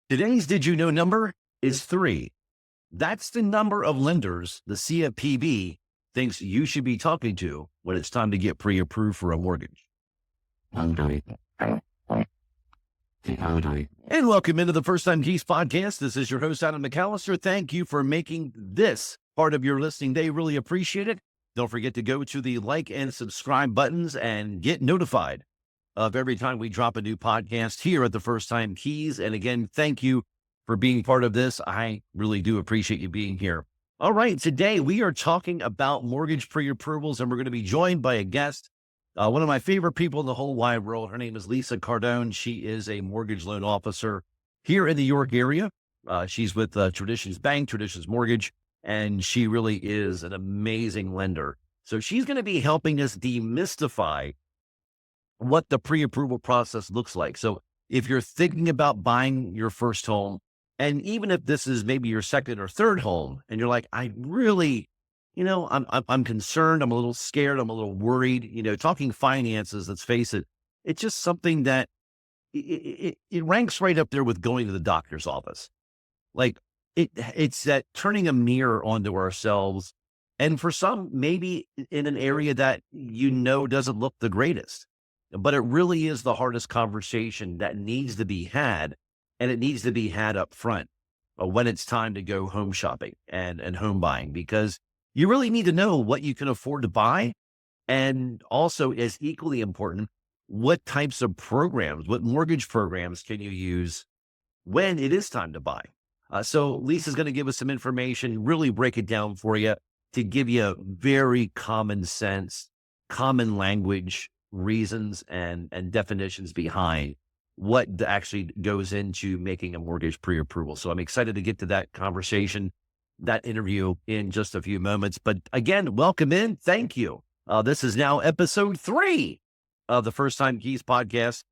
Today's Did You Know number is 3. That's the number of lenders the CFPB thinks you should be talking to when it's time to get pre-approved for a mortgage. And welcome into the First Time Keys podcast. This is your host, Adam McAllister. Thank you for making this part of your listening day. Really appreciate it. Don't forget to go to the like and subscribe buttons and get notified of every time we drop a new podcast here at the First Time Keys. And again, thank you for being part of this. I really do appreciate you being here. All right, today we are talking about mortgage pre-approvals, and we're going to be joined by a guest, one of my favorite people in the whole wide world. Her name is Lisa Cardone. She is a mortgage loan officer here in the York area. She's with Traditions Bank, Traditions Mortgage, and she really is an amazing lender. So she's going to be helping us demystify what the pre-approval process looks like. So if you're thinking about buying your first home, and even if this is maybe your second or third home, and you're like, I really, I'm concerned, I'm a little scared, I'm a little worried, talking finances, let's face it, it's just something that it ranks right up there with going to the doctor's office. Like it's that turning a mirror onto ourselves. And for some, maybe in an area that, doesn't look the greatest. But it really is the hardest conversation that needs to be had, and it needs to be had up front when it's time to go home shopping and home buying, because you really need to know what you can afford to buy. And also, as equally important, what types of programs, what mortgage programs can you use when it is time to buy? So Lisa's going to give us some information, really break it down for you to give you very common sense, common language reasons and definitions behind what actually goes into making a mortgage pre-approval. So I'm excited to get to that conversation, that interview in just a few moments. But again, welcome in. Thank you. This is now episode 3 of the First Time Keys podcast.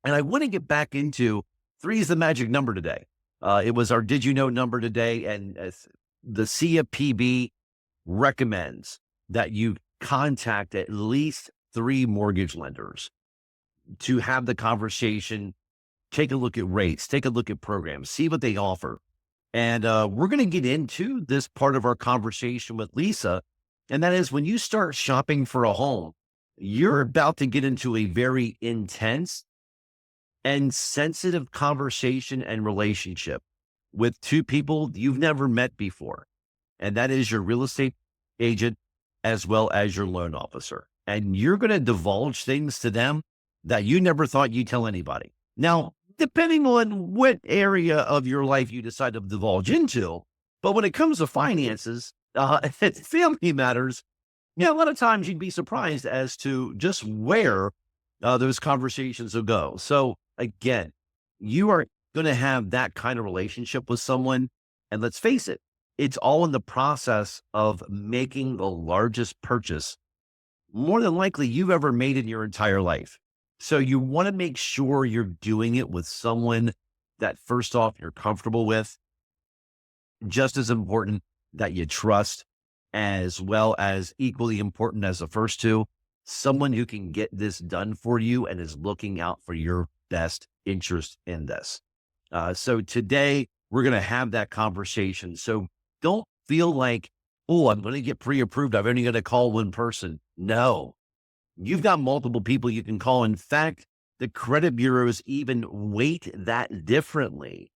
And I want to get back into 3 is the magic number today. It was our Did You Know number today. And the CFPB recommends that you contact at least 3 mortgage lenders to have the conversation, take a look at rates, take a look at programs, see what they offer. And we're going to get into this part of our conversation with Lisa. And that is, when you start shopping for a home, you're about to get into a very intense and sensitive conversation and relationship with 2 people you've never met before. And that is your real estate agent as well as your loan officer. And you're going to divulge things to them that you never thought you'd tell anybody. Now, depending on what area of your life you decide to divulge into, but when it comes to finances, family matters, a lot of times you'd be surprised as to just where those conversations will go. So again, you are going to have that kind of relationship with someone. And let's face it, it's all in the process of making the largest purchase more than likely you've ever made in your entire life. So you want to make sure you're doing it with someone that, first off, you're comfortable with, just as important that you trust, as well as equally important as the first 2, someone who can get this done for you and is looking out for your best interest in this. So today we're going to have that conversation. So don't feel like, oh, I'm going to get pre-approved, I'm only going to call one person. No, you've got multiple people you can call. In fact, the credit bureaus even weight that differently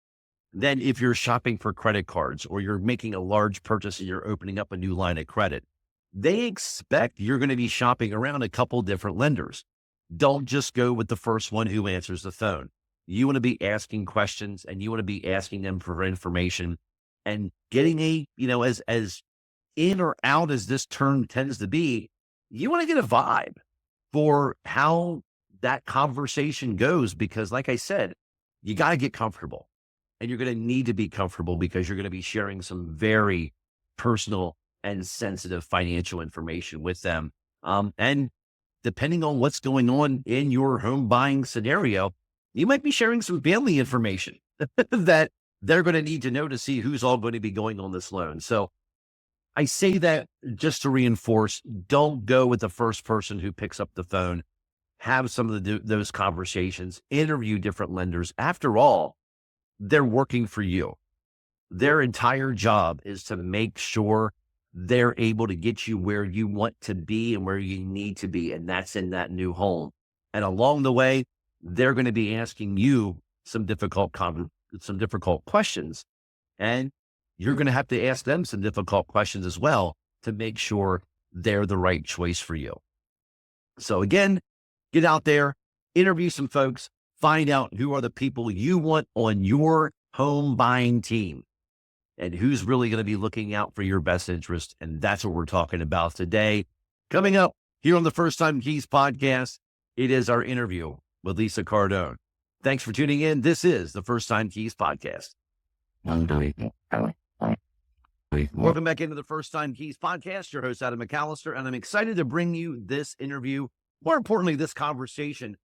than if you're shopping for credit cards or you're making a large purchase and you're opening up a new line of credit. They expect you're going to be shopping around a couple different lenders. Don't just go with the first one who answers the phone. You want to be asking questions, and you want to be asking them for information and getting as in or out as this term tends to be, you want to get a vibe for how that conversation goes, because like I said, you got to get comfortable, and you're going to need to be comfortable because you're going to be sharing some very personal and sensitive financial information with them. And depending on what's going on in your home buying scenario, you might be sharing some family information that they're going to need to know to see who's all going to be going on this loan. So I say that just to reinforce, don't go with the first person who picks up the phone. Have some of those conversations, interview different lenders. After all, they're working for you. Their entire job is to make sure they're able to get you where you want to be and where you need to be. And that's in that new home. And along the way, they're going to be asking you some difficult questions. And you're going to have to ask them some difficult questions as well to make sure they're the right choice for you. So again, get out there, interview some folks, find out who are the people you want on your home buying team and who's really going to be looking out for your best interest. And that's what we're talking about today. Coming up here on the First Time Keys podcast, it is our interview with Lisa Cardone. Thanks for tuning in. This is the First Time Keys podcast. Welcome back into the First Time Keys podcast. Your host, Adam McAllister, and I'm excited to bring you this interview. More importantly, this conversation.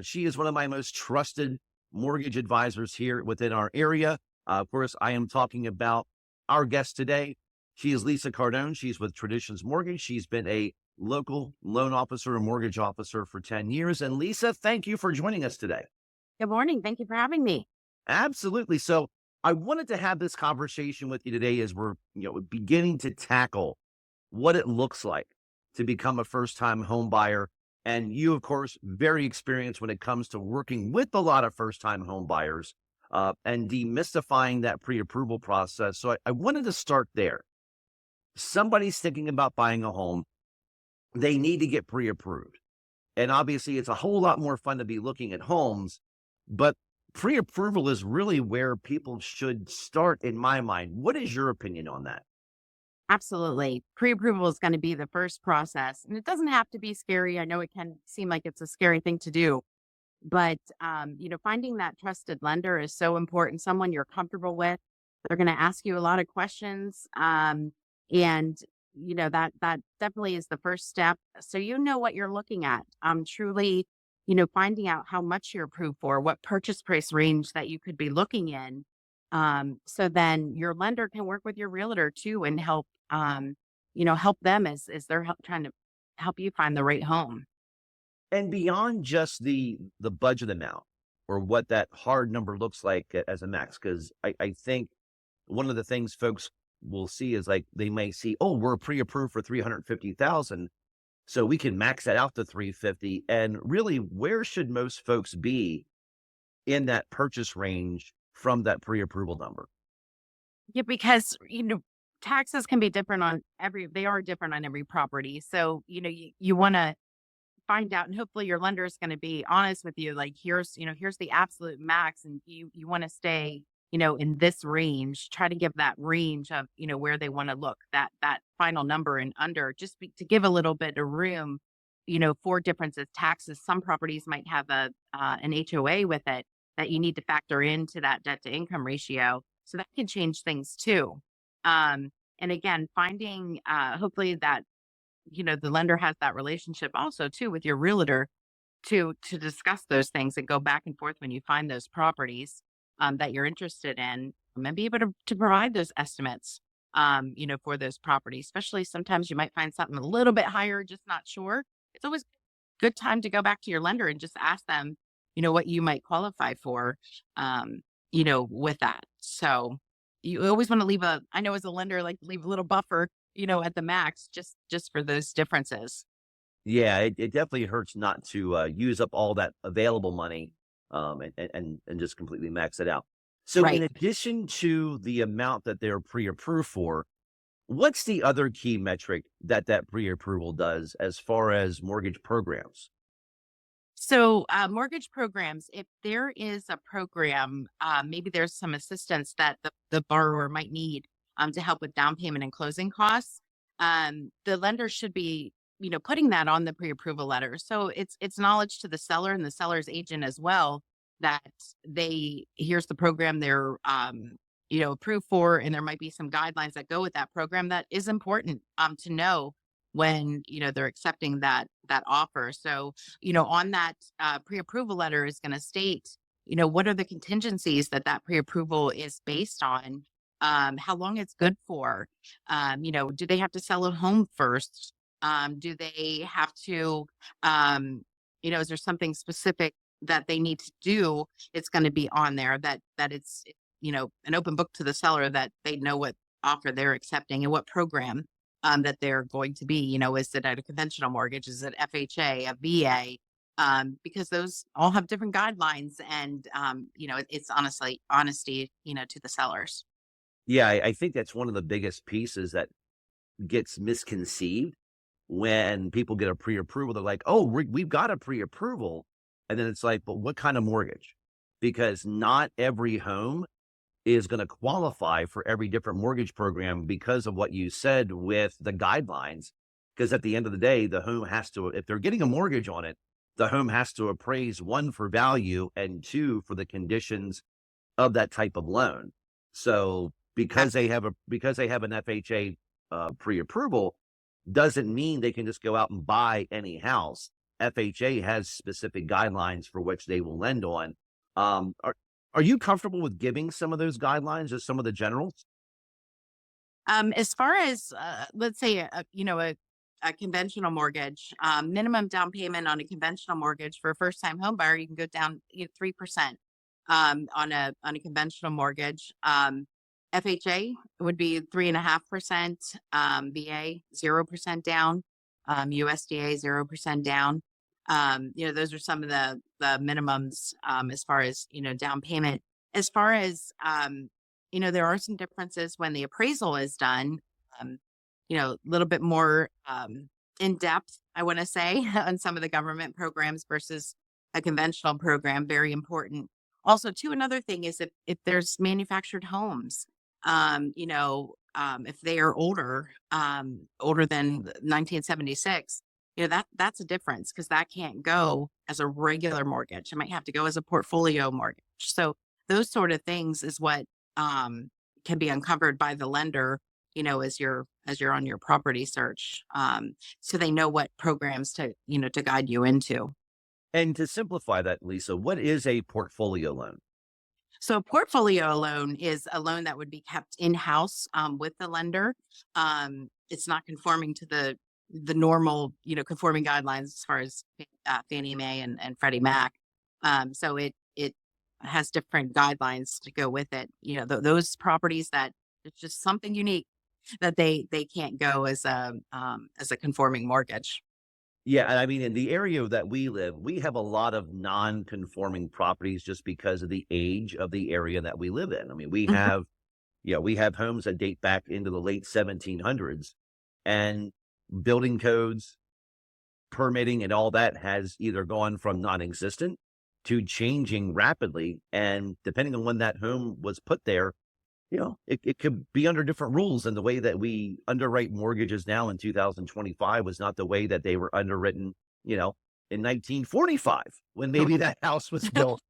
She is one of my most trusted mortgage advisors here within our area. Of course, I am talking about our guest today. She is Lisa Cardone. She's with Traditions Mortgage. She's been a local loan officer and mortgage officer for 10 years. And Lisa, thank you for joining us today. Good morning. Thank you for having me. Absolutely. So I wanted to have this conversation with you today as we're beginning to tackle what it looks like to become a first-time home buyer. And you, of course, very experienced when it comes to working with a lot of first-time home buyers and demystifying that pre-approval process. So I wanted to start there. Somebody's thinking about buying a home. They need to get pre-approved. And obviously, it's a whole lot more fun to be looking at homes, but pre-approval is really where people should start, in my mind. What is your opinion on that? Absolutely. Pre-approval is going to be the first process, and it doesn't have to be scary. I know it can seem like it's a scary thing to do, but finding that trusted lender is so important. Someone you're comfortable with. They're going to ask you a lot of questions, and that definitely is the first step. So you know what you're looking at. Truly, finding out how much you're approved for, what purchase price range that you could be looking in. So then your lender can work with your realtor too and help, help them as they're trying to help you find the right home. And beyond just the budget amount or what that hard number looks like as a max, because I think one of the things folks will see is like they may see, oh, we're pre-approved for 350,000. So we can max that out to 350. And really, where should most folks be in that purchase range from that pre-approval number? Yeah, because, taxes can be different they are different on every property. So, you want to find out, and hopefully your lender is going to be honest with you. Like, here's the absolute max, and you want to stay, in this range. Try to give that range of, where they want to look, that final number and under, to give a little bit of room, for differences. Taxes, some properties might have an HOA with it that you need to factor into that debt to income ratio. So that can change things too. And again, finding hopefully that, the lender has that relationship also too with your realtor to discuss those things and go back and forth when you find those properties that you're interested in, and be able to provide those estimates, for those properties. Especially sometimes you might find something a little bit higher, just not sure. It's always a good time to go back to your lender and just ask them, what you might qualify for, with that. So you always want to I know as a lender, like leave a little buffer, at the max, just for those differences. Yeah, it definitely hurts not to use up all that available money and just completely max it out. So in Right. addition to the amount that they're pre-approved for, what's the other key metric that pre-approval does as far as mortgage programs? So, mortgage programs, if there is a program, maybe there's some assistance that the borrower might need to help with down payment and closing costs. The lender should be, putting that on the pre-approval letter. So it's knowledge to the seller and the seller's agent as well that here's the program they're, approved for, and there might be some guidelines that go with that program that is important to know when they're accepting that offer. So on that pre-approval letter is going to state, what are the contingencies that pre-approval is based on, how long it's good for, do they have to sell a home first? Do they have to, is there something specific that they need to do? It's going to be on there that it's an open book to the seller, that they know what offer they're accepting and what program that they're going to be. Is it a conventional mortgage? Is it FHA, a VA? Because those all have different guidelines, and it's honestly honesty, to the sellers. Yeah, I think that's one of the biggest pieces that gets misconceived when people get a pre-approval. They're like, "Oh, we've got a pre-approval," and then it's like, "But what kind of mortgage?" Because not every home is going to qualify for every different mortgage program because of what you said with the guidelines. Because at the end of the day, the home has to, if they're getting a mortgage on it, the home has to appraise, one, for value, and two, for the conditions of that type of loan. So because they have an FHA pre-approval, doesn't mean they can just go out and buy any house. FHA has specific guidelines for which they will lend on. Um, are are you comfortable with giving some of those guidelines or some of the generals? As far as let's say a conventional mortgage, minimum down payment on a conventional mortgage for a first time home buyer, you can go down 3% on a conventional mortgage. FHA would be 3.5%, VA 0% down, USDA 0% down. Those are some of the minimums as far as down payment. As far as there are some differences when the appraisal is done. Um, a little bit more in depth, I want to say, on some of the government programs versus a conventional program. Very important. Also, too, another thing is if there's manufactured homes, if they are older than 1976, that's a difference, because that can't go as a regular mortgage. It might have to go as a portfolio mortgage. So those sort of things is what um, can be uncovered by the lender, as you're on your property search, so they know what programs to guide you into. And to simplify that, Lisa, what is a portfolio loan? So a portfolio loan is a loan that would be kept in-house with the lender. It's not conforming to the normal, conforming guidelines as far as Fannie Mae and Freddie Mac. So it has different guidelines to go with it. Those properties that it's just something unique that they can't go as a conforming mortgage. Yeah, and I mean, in the area that we live, we have a lot of non-conforming properties just because of the age of the area that we live in. I mean, Mhm. we have homes that date back into the late 1700s, and building codes, permitting, and all that has either gone from non-existent to changing rapidly. And depending on when that home was put there, it could be under different rules, and the way that we underwrite mortgages now in 2025 was not the way that they were underwritten, you know, in 1945 when maybe that house was built.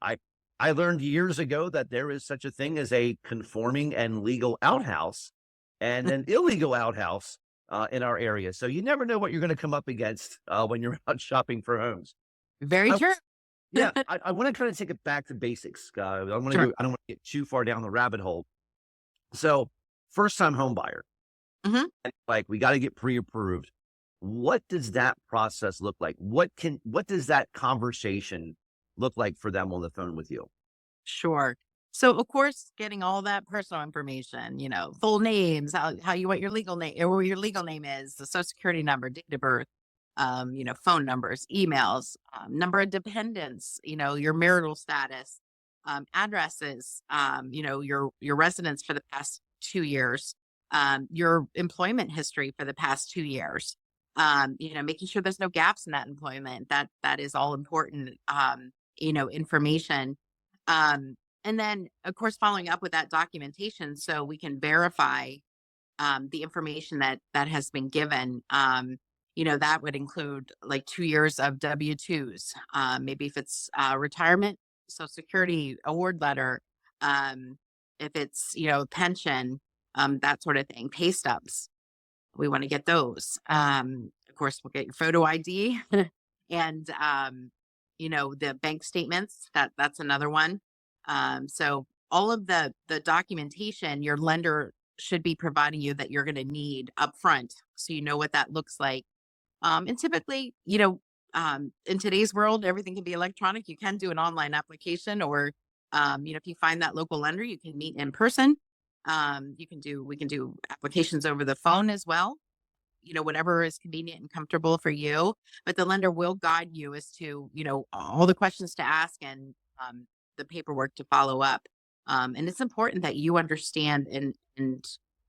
I I learned years ago that there is such a thing as a conforming and legal outhouse and an illegal outhouse in our area. So you never know what you're going to come up against when you're out shopping for homes. Very I, true. yeah, I want to kind of take it back to basics. Sure. I don't want to get too far down the rabbit hole. So, first time home buyer, Mhm. like we got to get pre-approved. What does that process look like? What does that conversation look like for them on the phone with you? Sure. So, of course, getting all that personal information, full names, how you want your legal name, or where your legal name is, the social security number, date of birth, phone numbers, emails, number of dependents, your marital status, addresses, your residence for the past 2 years, your employment history for the past 2 years, making sure there's no gaps in that employment. That is all important, information. And then, of course, following up with that documentation so we can verify the information that has been given. That would include like 2 years of W-2s, maybe if it's retirement, Social Security award letter, if it's, pension, that sort of thing, pay stubs. We want to get those. Of course, we'll get your photo ID and, the bank statements. That's another one. So all of the documentation your lender should be providing you that you're going to need upfront, so you know what that looks like. And typically, in today's world, everything can be electronic. You can do an online application, or If you find that local lender, you can meet in person. We can do applications over the phone as well, whatever is convenient and comfortable for you. But the lender will guide you as to, all the questions to ask and the paperwork to follow up. And it's important that you understand and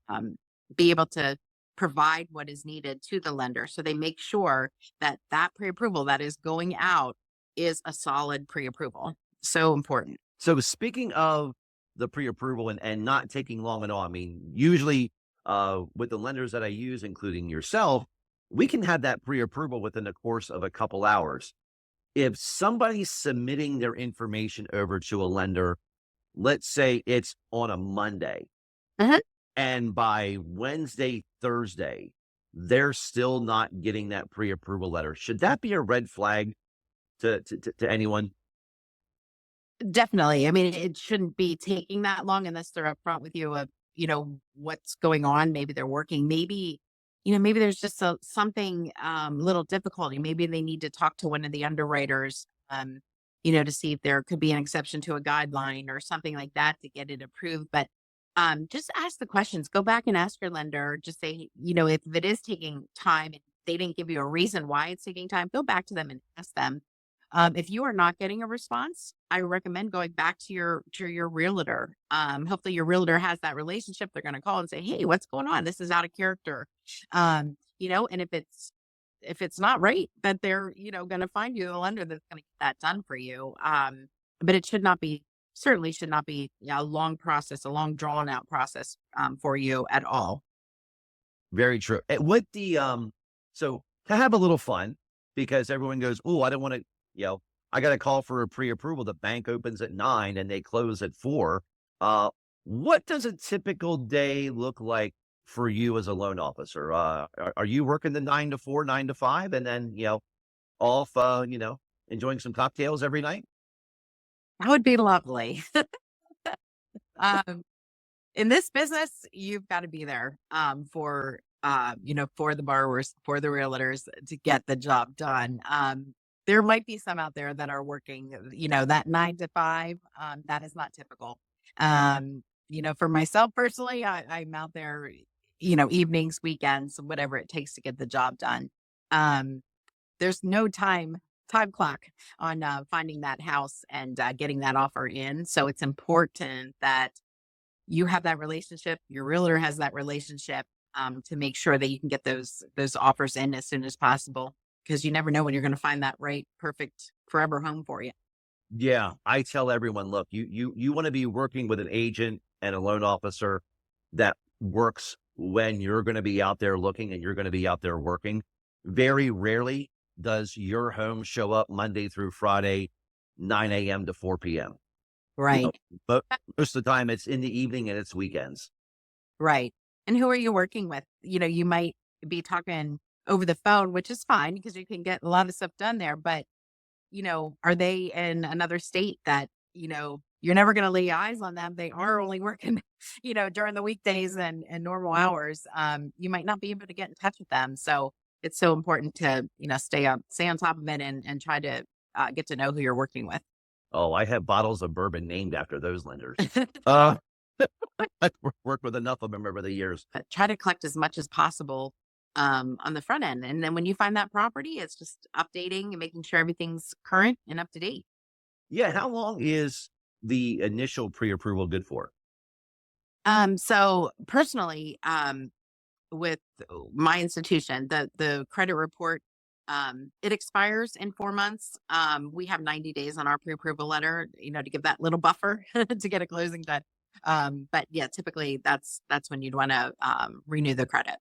um, be able to provide what is needed to the lender. So they make sure that that pre-approval that is going out is a solid pre-approval. So important. So speaking of the pre-approval and not taking long at all, I mean, usually with the lenders that I use, including yourself, we can have that pre-approval within the course of a couple hours. If somebody's submitting their information over to a lender, let's say it's on a Monday, Mhm. and by Wednesday, Thursday, they're still not getting that pre-approval letter, should that be a red flag to anyone? Definitely. I mean, it shouldn't be taking that long unless they're upfront with you of, what's going on. Maybe they're working. Maybe, maybe there's just something little difficulty. Maybe they need to talk to one of the underwriters, to see if there could be an exception to a guideline or something like that to get it approved. But just ask the questions. Go back and ask your lender. Just say, if it is taking time and they didn't give you a reason why it's taking time, go back to them and ask them. If you are not getting a response, I recommend going back to your realtor. Hopefully your realtor has that relationship. They're going to call and say, "Hey, what's going on? This is out of character." And if it's not right, that they're going to find you a lender that's going to get that done for you. But it should not be certainly should not be a long process, a long drawn out process for you at all. Very true. And with the so to have a little fun, because everyone goes, "Oh, I don't want to," you know, I got a call for a pre-approval. The bank opens at 9 and they close at 4. Uh, what does a typical day look like for you as a loan officer? Are you working the 9 to 4, 9 to 5, and then off, enjoying some cocktails every night? That would be lovely. um, in this business, you've got to be there for the borrowers, for the realtors to get the job done. There might be some out there that are working, that 9 to 5. That is not typical. For myself personally, I'm out there, evenings, weekends, whatever it takes to get the job done. Um, there's no time clock on finding that house and getting that offer in. So it's important that you have that relationship, your realtor has that relationship, to make sure that you can get those offers in as soon as possible, because you never know when you're going to find that right, perfect, forever home for you. Yeah, I tell everyone, look, you want to be working with an agent and a loan officer that works when you're going to be out there looking and you're going to be out there working. Very rarely does your home show up Monday through Friday, 9 a.m. to 4 p.m. You know, Right, but most of the time it's in the evening and it's weekends. right. And who are you working with? You might be talking over the phone, which is fine because you can get a lot of stuff done there. But are they in another state that you're never going to lay eyes on them? They are only working, during the weekdays and normal hours. You might not be able to get in touch with them. So it's so important to, stay on top of it and try to get to know who you're working with. Oh, I have bottles of bourbon named after those lenders. Uh, I've worked with enough of them over the years. But try to collect as much as possible on the front end. And then when you find that property, it's just updating and making sure everything's current and up to date. Yeah, how long is the initial pre-approval good for? So personally, with my institution, the credit report, it expires in 4 months. We have 90 days on our pre-approval letter, to give that little buffer to get a closing done. But yeah, typically that's when you'd want to renew the credit.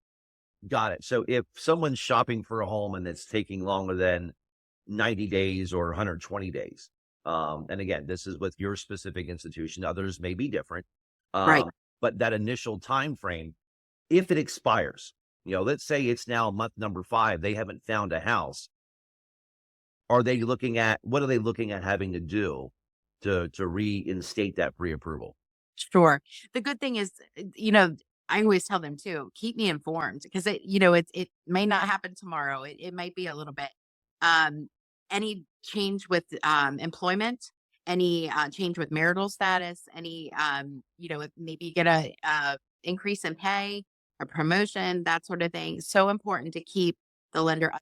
Got it. So if someone's shopping for a home and it's taking longer than 90 days or 120 days, and again, this is with your specific institution, others may be different. Right. But that initial time frame, if it expires, let's say it's now month number 5, they haven't found a house. What are they looking at having to do to reinstate that pre-approval? Sure. The good thing is, I always tell them too, keep me informed because it may not happen tomorrow. It might be a little bit. Um, any change with employment, any change with marital status, any, maybe you get a increase in pay, a promotion, that sort of thing. So important to keep the lender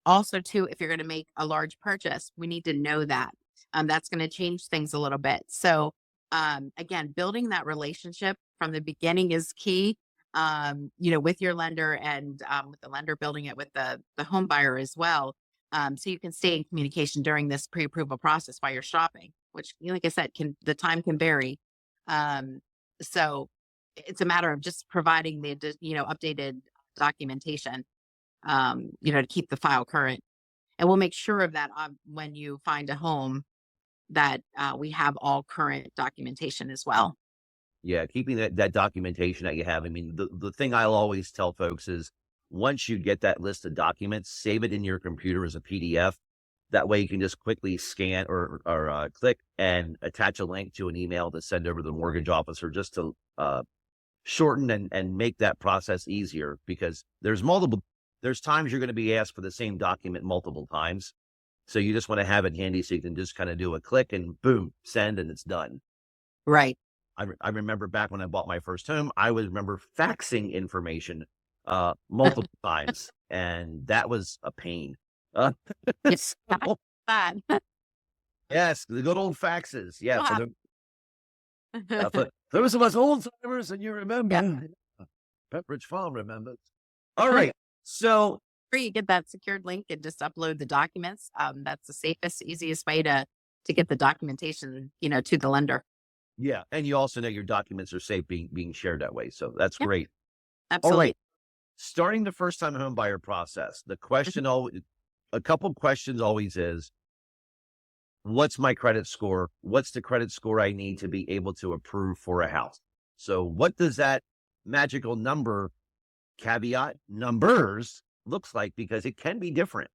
also, too, if you're going to make a large purchase, we need to know that. That's going to change things a little bit. So, again, building that relationship from the beginning is key. With your lender and with the lender building it with the home buyer as well. So you can stay in communication during this pre-approval process while you're shopping, which, like I said, the time can vary. Um, so it's a matter of just providing updated documentation, to keep the file current. And we'll make sure of that when you find a home that we have all current documentation as well. Yeah, keeping that documentation that you have. I mean, the thing I'll always tell folks is once you get that list of documents, save it in your computer as a PDF. That way you can just quickly scan or click and attach a link to an email to send over to the mortgage officer just to shorten and make that process easier because there's times you're going to be asked for the same document multiple times. So you just want to have it handy so you can just kind of do a click and boom, send, and it's done. Right. I remember back when I bought my first home, I would remember faxing information multiple times, and that was a pain. Uh, It's so, bad. yes, the good old faxes. Yeah, Wow. for those of us old timers, and you remember, Yeah. Pepperidge Farm remembers. All right, so Or you get that secured link and just upload the documents. That's the safest, easiest way to get the documentation, to the lender. yeah, and you also know your documents are safe being shared that way, so that's Yeah, great. All absolutely. right, starting the first time home buyer process, the Mhm. question always, a couple questions always is, what's my credit score? What's the credit score I need to be able to approve for a house? So what does that magical number, caveat numbers, looks like? Because it can be different.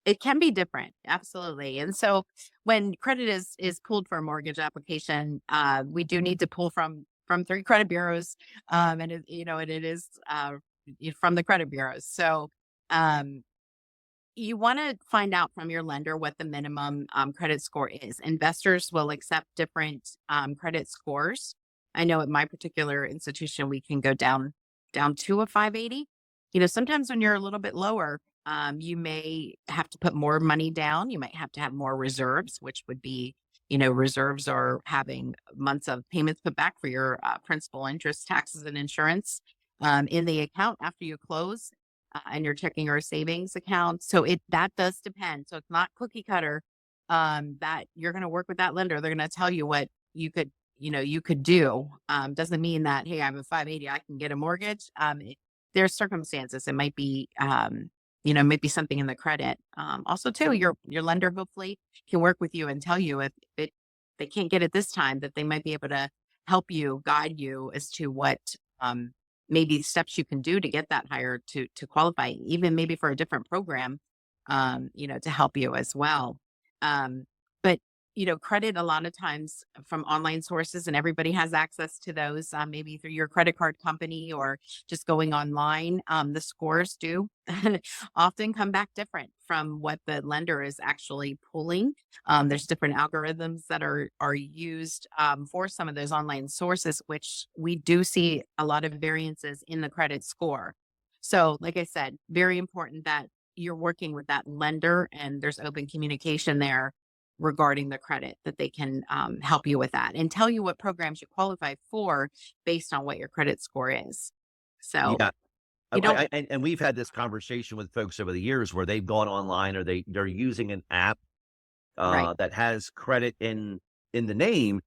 It can be different, absolutely. And so when credit is pulled for a mortgage application, we do need to pull from 3 credit bureaus, and it is from the credit bureaus. So um, you want to find out from your lender what the minimum credit score is. Investors will accept different credit scores. I know at my particular institution, we can go down to a 580. Sometimes when you're a little bit lower, you may have to put more money down. You might have to have more reserves, which would be, reserves are having months of payments put back for your principal, interest, taxes, and insurance in the account after you close, and your checking or savings account. So that does depend. So it's not cookie cutter. That you're going to work with that lender. They're going to tell you what you could do. Doesn't mean that, hey, I'm a 580, I can get a mortgage. There's circumstances. It might be, might be something in the credit. Also, too, your lender hopefully can work with you and tell you if they can't get it this time, that they might be able to help you, guide you as to what maybe steps you can do to get that higher to qualify, even maybe for a different program, to help you as well. But credit a lot of times from online sources, and everybody has access to those, maybe through your credit card company or just going online. The scores do often come back different from what the lender is actually pulling. There's different algorithms that are used for some of those online sources, which we do see a lot of variances in the credit score. So, like I said, very important that you're working with that lender and there's open communication there regarding the credit, that they can help you with that and tell you what programs you qualify for based on what your credit score is. So Yeah. you don't, And we've had this conversation with folks over the years where they've gone online or they're using an app right. that has credit in the name,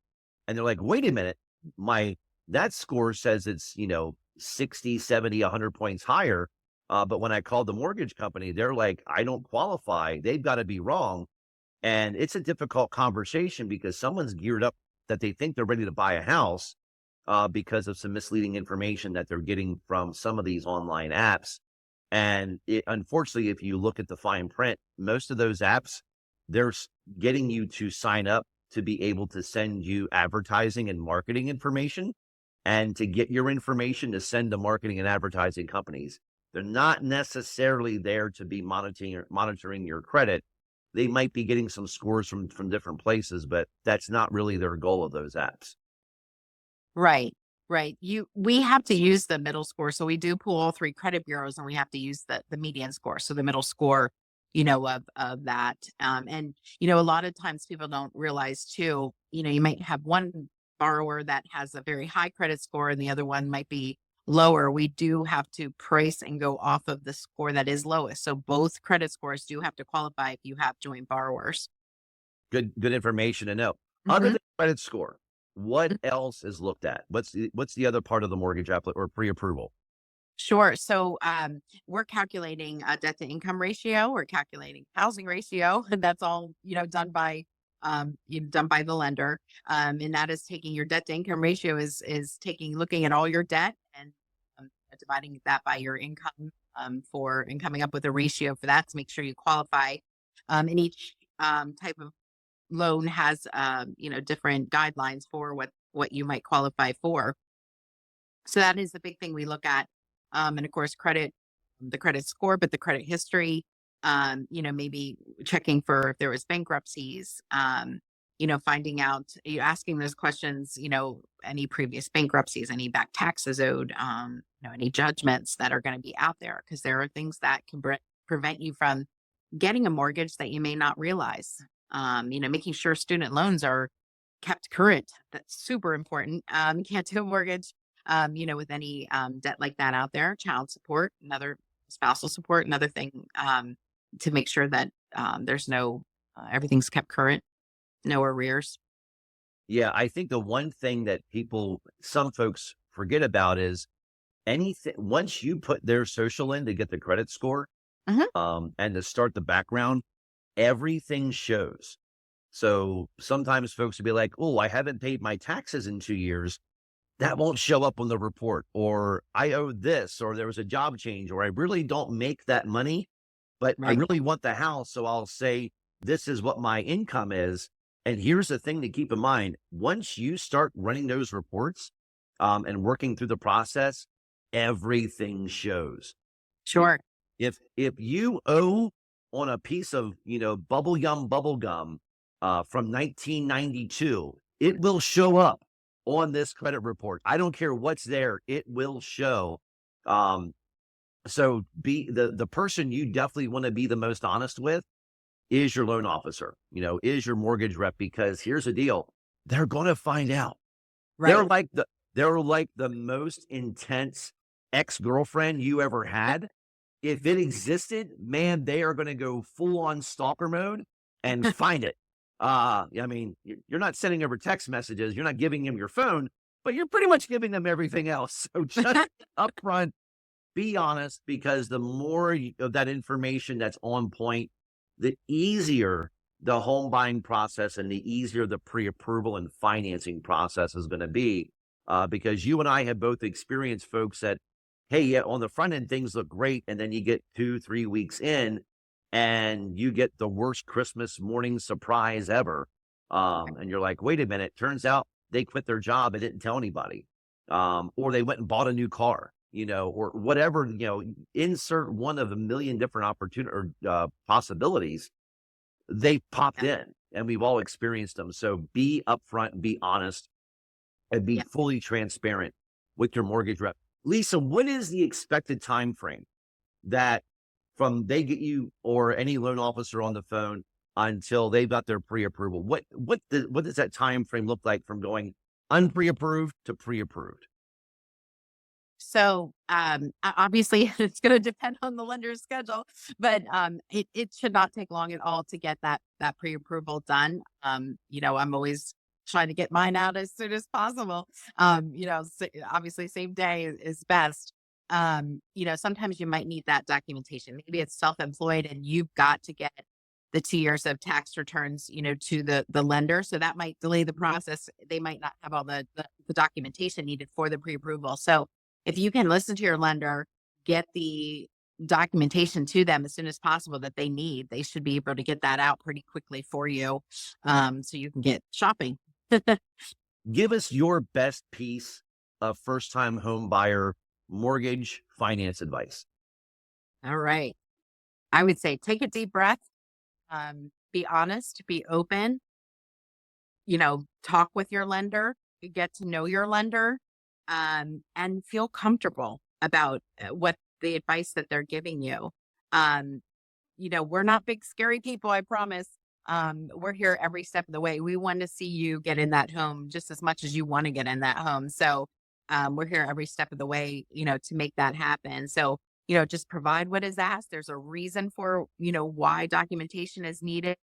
and they're like, wait a minute, my that score says it's 60, 70, 100 points higher. But when I called the mortgage company, they're like, I don't qualify. They've got to be wrong. And it's a difficult conversation because someone's geared up that they think they're ready to buy a house because of some misleading information that they're getting from some of these online apps. And unfortunately, if you look at the fine print, most of those apps, they're getting you to sign up to be able to send you advertising and marketing information and to get your information to send to marketing and advertising companies. They're not necessarily there to be monitoring your credit. they might be getting some scores from different places, but that's not really their goal of those apps. Right. Right. We have to use the middle score. So we do pull all three credit bureaus and we have to use the median score. So the middle score, of that. And a lot of times people don't realize too, you might have one borrower that has a very high credit score and the other one might be lower. We do have to price and go off of the score that is lowest. So both credit scores do have to qualify if you have joint borrowers. Good information to know. Other Mhm. than credit score, what else is looked at? What's the other part of the mortgage or pre-approval? Sure. So we're calculating a debt to income ratio. We're calculating housing ratio, and that's all done by done by the lender. And that is taking your debt to income ratio is taking looking at all your debt and dividing that by your income for and coming up with a ratio for that to make sure you qualify. And each type of loan has different guidelines for what you might qualify for. So that is the big thing we look at. And of course, the credit score, but the credit history, maybe checking for if there was bankruptcies, finding out, you asking those questions, any previous bankruptcies, any back taxes owed, any judgments that are going to be out there, because there are things that can prevent you from getting a mortgage that you may not realize. Making sure student loans are kept current. That's super important. You can't do a mortgage, with any debt like that out there. Child support, another spousal support, another thing to make sure that there's no everything's kept current, no arrears. Yeah, I think the one thing that some folks forget about is anything once you put their social in to get the credit score, Hmm. and to start the background, everything shows. So sometimes folks will be like, "Oh, I haven't paid my taxes in 2 years." That won't show up on the report, or I owe this, or there was a job change, or I really don't make that money, but I Right. really want the house. So I'll say, this is what my income is. And here's the thing to keep in mind. Once you start running those reports, and working through the process, everything shows. Y- Sure. if you owe on a piece of, bubble gum, from 1992, it will show up on this credit report. I don't care what's there, it will show. Um, so be the person you definitely want to be the most honest with is your loan officer, is your mortgage rep, because here's the deal. They're going to find out. They're Right. like the most intense ex-girlfriend you ever had. If it existed, man, they are gonna go full on stalker mode and find it. I mean, you're not sending over text messages, you're not giving them your phone, but you're pretty much giving them everything else. So just upfront, be honest, because the more of that information that's on point, the easier the home buying process and the easier the pre-approval and financing process is going to be. Because you and I have both experienced folks that, hey, yeah, on the front end things look great, and then you get 2-3 weeks in, and you get the worst Christmas morning surprise ever. And you're like, wait a minute, turns out they quit their job and didn't tell anybody, or they went and bought a new car, or whatever, insert one of a million different opportunity or possibilities. They popped Yeah. in, and we've all experienced them. So be upfront, be honest, and be Yeah. fully transparent with your mortgage rep. Lisa, what is the expected time frame that from they get you or any loan officer on the phone until they've got their pre-approval? What does that time frame look like from going unpre-approved to pre-approved? So, obviously, it's going to depend on the lender's schedule, but it should not take long at all to get that pre-approval done. I'm always trying to get mine out as soon as possible. Obviously, same day is best. Sometimes you might need that documentation. Maybe it's self-employed, and you've got to get the 2 years of tax returns, to the lender. So that might delay the process. They might not have all the documentation needed for the pre-approval. So if you can listen to your lender, get the documentation to them as soon as possible that they need, they should be able to get that out pretty quickly for you, so you can get shopping. Give us your best piece of first-time home buyer mortgage finance advice. All right. I would say take a deep breath. be honest, be open, talk with your lender, get to know your lender, and feel comfortable about what the advice that they're giving you. Um, we're not big, scary people, I promise. We're here every step of the way. We want to see you get in that home just as much as you want to get in that home. So we're here every step of the way, to make that happen. So, just provide what is asked. There's a reason for, why documentation is needed.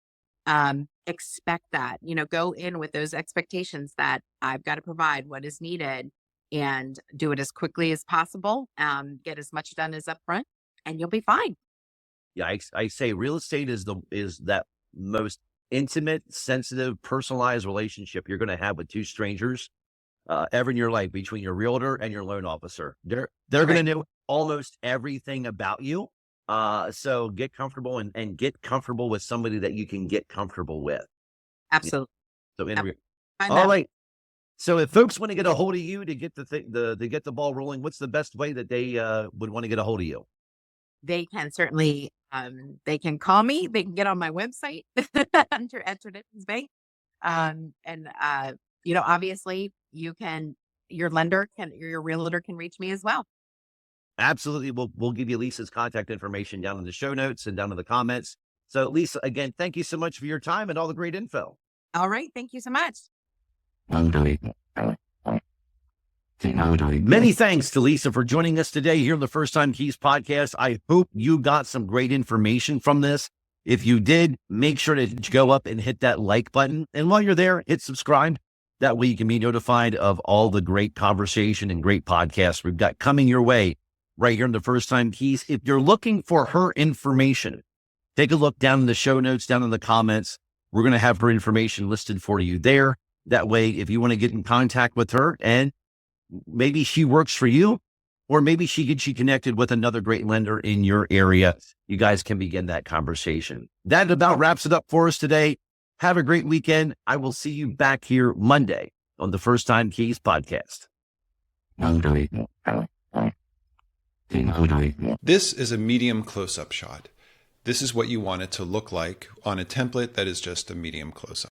Expect that, go in with those expectations that I've got to provide what is needed and do it as quickly as possible. Get as much done as upfront and you'll be fine. Yeah, I say real estate is that most intimate, sensitive, personalized relationship you're going to have with two strangers ever in your life, between your realtor and your loan officer. They're going to know almost everything about you. So get comfortable and get comfortable with somebody that you can get comfortable with. Absolutely. So Yep. interview. I All know. right. So if folks want to get a hold of you to get to get the ball rolling, what's the best way that they would want to get a hold of you? They can certainly, they can call me. They can get on my website at Traditions Bank. And, obviously your realtor can reach me as well. Absolutely. We'll give you Lisa's contact information down in the show notes and down in the comments. So Lisa, again, thank you so much for your time and all the great info. All right. Thank you so much. Many thanks to Lisa for joining us today here on the First Time Keys podcast. I hope you got some great information from this. If you did, make sure to go up and hit that like button. And while you're there, hit subscribe. That way you can be notified of all the great conversation and great podcasts we've got coming your way right here in the First Time Keys. If you're looking for her information, take a look down in the show notes, down in the comments. We're going to have her information listed for you there. That way, if you want to get in contact with her and maybe she works for you, or maybe she gets you connected with another great lender in your area, you guys can begin that conversation. That about wraps it up for us today. Have a great weekend. I will see you back here Monday on the First Time Keys podcast. This is a medium close-up shot. This is what you want it to look like on a template that is just a medium close-up.